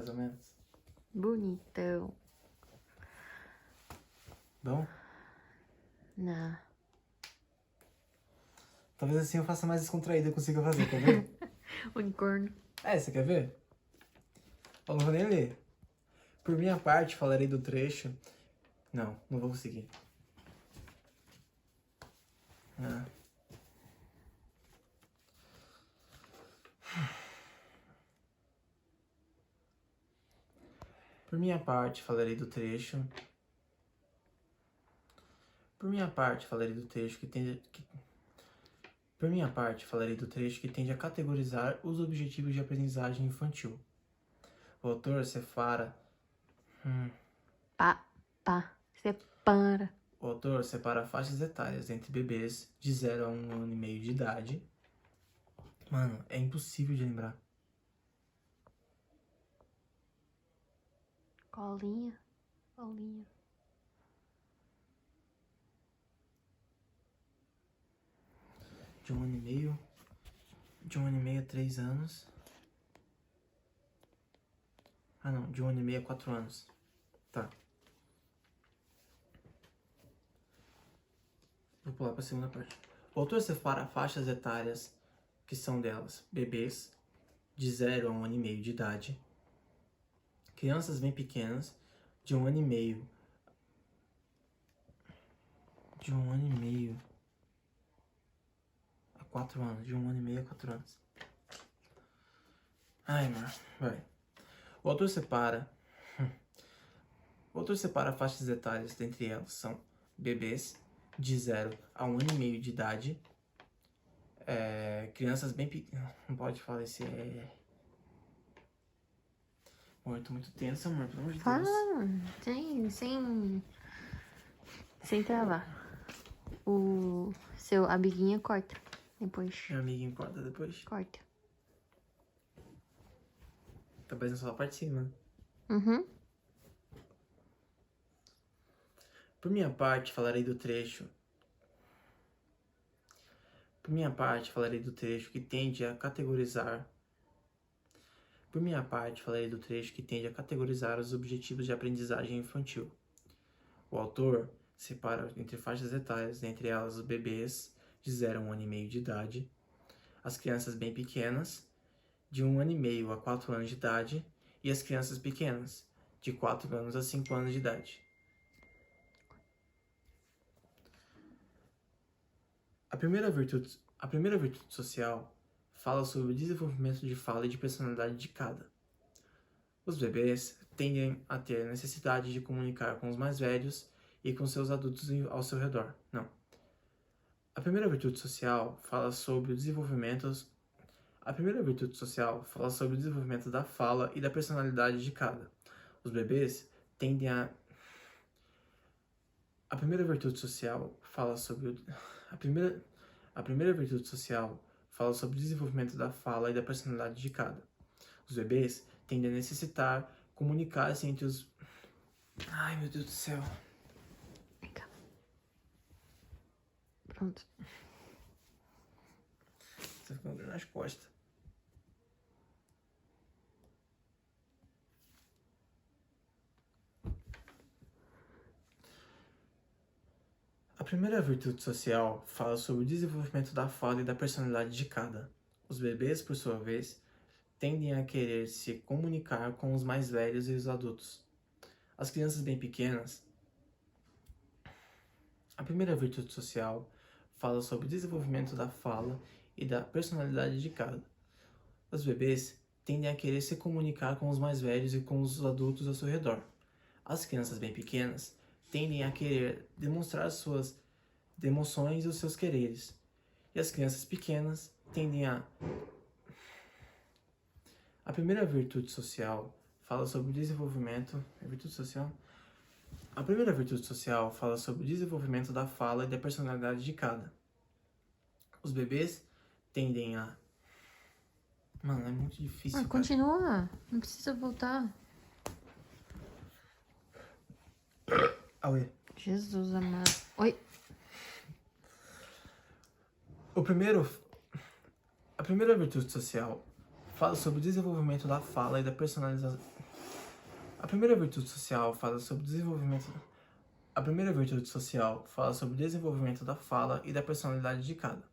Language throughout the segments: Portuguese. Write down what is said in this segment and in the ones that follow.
ou menos. Bonitão. Bom? Não. Talvez assim eu faça mais descontraído e consiga fazer, quer ver? Unicórnio. Você quer ver? Eu não vou nem ler. Por minha parte, falarei do trecho... Não vou conseguir. Ah. Por minha parte, falarei do trecho... Por minha parte, falarei do trecho que tende... Por minha parte, falarei do trecho que tende a categorizar os objetivos de aprendizagem infantil. O autor separa... Separa. O autor separa faixas etárias entre bebês de 0 a 1 ano e meio de idade. Mano, é impossível de lembrar. Colinha. De 1 ano e meio. De 1 ano e meio a 3 anos. Ah não, de 1 ano e meio a 4 anos. Tá. Vou pular pra segunda parte. O autor separa faixas etárias que são delas: bebês de 0 a 1 ano e meio de idade, crianças bem pequenas de 1 ano e meio. De 1 ano e meio a 4 anos. De 1 ano e meio a 4 anos. Ai, mano, vai. O autor separa faixas etárias, dentre elas são bebês de 0 a 1 ano e meio de idade, crianças bem pequenas. Não pode falar esse Amor, eu tô muito tensa, amor, pelo amor de Deus. Fala. Sem travar. O seu amiguinho corta. Depois. Meu amiguinho corta depois. Corta. Tá parecendo só a parte de cima. Uhum. Por minha parte, falarei do trecho que tende a categorizar os objetivos de aprendizagem infantil. O autor separa entre faixas etárias, entre elas os bebês de 0 a 1 ano e meio de idade, as crianças bem pequenas, de 1 ano e meio a 4 anos de idade, e as crianças pequenas, de 4 anos a 5 anos de idade. A primeira virtude social fala sobre o desenvolvimento de fala e de personalidade de cada. Os bebês tendem a ter necessidade de comunicar com os mais velhos e com seus adultos ao seu redor. Não. A primeira virtude social fala sobre o desenvolvimento da fala e da personalidade de cada. Os bebês tendem a... A primeira virtude social fala sobre o desenvolvimento da fala e da personalidade de cada. Os bebês tendem a necessitar comunicar-se entre os... Ai, meu Deus do céu. Vem cá. Pronto. Tá ficando dor nas costas. A primeira virtude social fala sobre o desenvolvimento da fala e da personalidade de cada. Os bebês, por sua vez, tendem a querer se comunicar com os mais velhos e os adultos. As crianças bem pequenas. A primeira virtude social fala sobre o desenvolvimento da fala e da personalidade de cada. Os bebês tendem a querer se comunicar com os mais velhos e com os adultos ao seu redor. As crianças bem pequenas tendem a querer demonstrar suas emoções e os seus quereres. E as crianças pequenas tendem a... A primeira virtude social fala sobre o desenvolvimento... A primeira virtude social fala sobre o desenvolvimento da fala e da personalidade de cada. Os bebês tendem a... Mano, é muito difícil, cara. Continua. Não precisa voltar. Auê. Jesus amado. Oi. A primeira virtude social fala sobre o desenvolvimento da fala e da personalidade A primeira virtude social fala sobre desenvolvimento. A primeira virtude social fala sobre o desenvolvimento da fala e da personalidade de cada.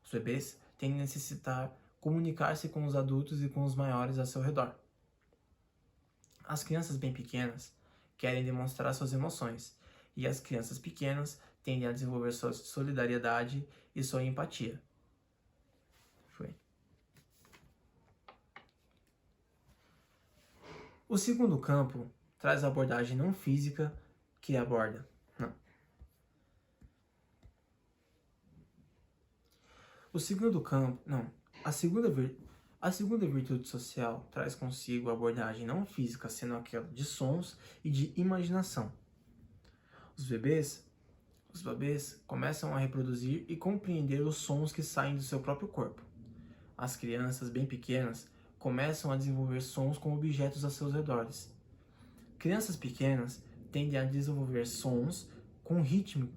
Os bebês tendem a necessitar comunicar-se com os adultos e com os maiores ao seu redor. As crianças bem pequenas querem demonstrar suas emoções, e as crianças pequenas tendem a desenvolver sua solidariedade e sua empatia. Foi. O segundo campo traz a abordagem não física que aborda. O segundo campo, a segunda virtude social traz consigo a abordagem não física, sendo aquela de sons e de imaginação. Os bebês começam a reproduzir e compreender os sons que saem do seu próprio corpo. As crianças bem pequenas começam a desenvolver sons com objetos a seus redores. Crianças pequenas tendem a desenvolver sons com ritmo.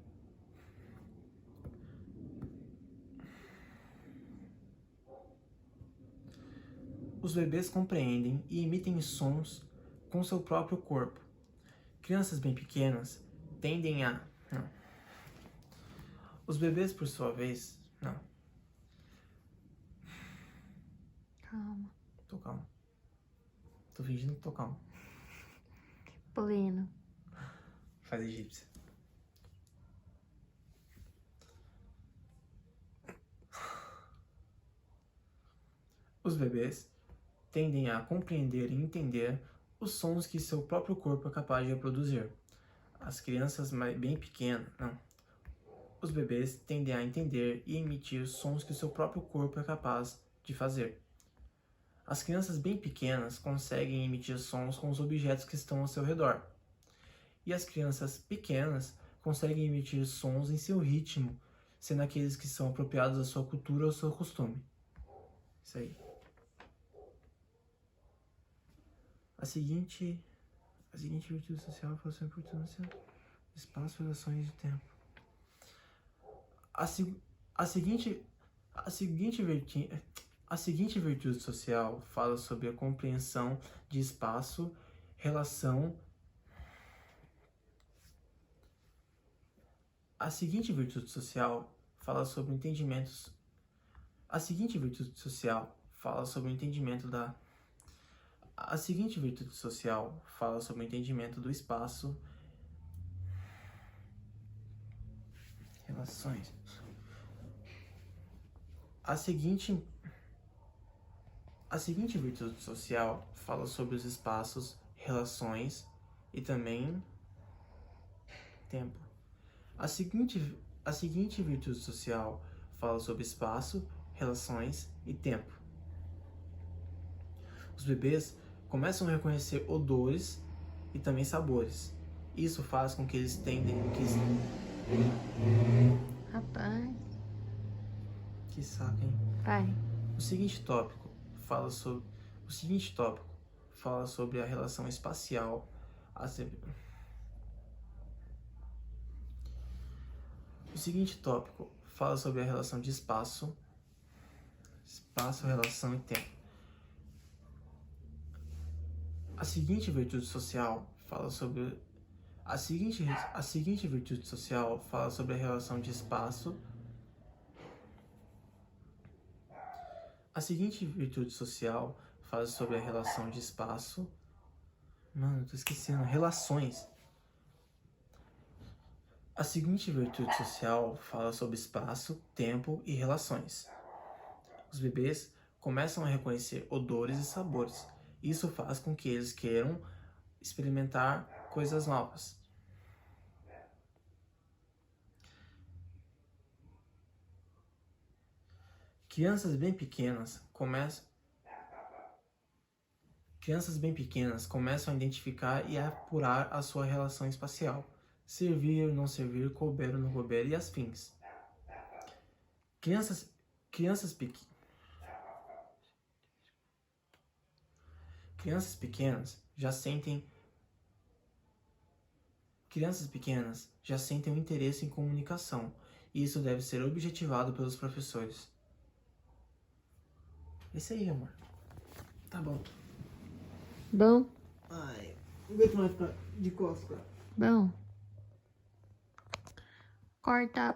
Os bebês compreendem e emitem sons com seu próprio corpo. Crianças bem pequenas tendem a... Os bebês, por sua vez... Calma. Tô calmo. Tô fingindo que tô calmo. Pleno. Faz egípcia. Os bebês tendem a compreender e entender os sons que seu próprio corpo é capaz de reproduzir. As crianças bem pequenas, Os bebês tendem a entender e emitir sons que o seu próprio corpo é capaz de fazer. As crianças bem pequenas conseguem emitir sons com os objetos que estão ao seu redor. E as crianças pequenas conseguem emitir sons em seu ritmo, sendo aqueles que são apropriados à sua cultura ou ao seu costume. Isso aí. A seguinte virtude social fala sobre a importância de espaço, relações e tempo. A seguinte virtude social fala sobre a compreensão de espaço, relação. A seguinte virtude social fala sobre entendimentos. A seguinte virtude social fala sobre o entendimento da. A seguinte virtude social fala sobre o entendimento do espaço, relações. A seguinte virtude social fala sobre os espaços, relações e também tempo. A seguinte virtude social fala sobre espaço, relações e tempo. Os bebês começam a reconhecer odores e também sabores. Isso faz com que eles Rapaz. Que saco, hein? Pai. O seguinte tópico fala sobre a relação espacial. O seguinte tópico fala sobre a relação de espaço, relação e tempo. A seguinte virtude social fala sobre a seguinte virtude social fala sobre a relação de espaço. A seguinte virtude social fala sobre a relação de espaço. Mano, eu tô esquecendo. Relações. A seguinte virtude social fala sobre espaço, tempo e relações. Os bebês começam a reconhecer odores e sabores. Isso faz com que eles queiram experimentar coisas novas. Crianças bem pequenas começam a identificar e a apurar a sua relação espacial. Servir, não servir, couber ou não couber e as fins. Crianças pequenas já sentem um interesse em comunicação, e isso deve ser objetivado pelos professores. Isso aí, amor. Tá bom. Bom. Ai. Vamos ver se vai ficar de costas. Bom. Corta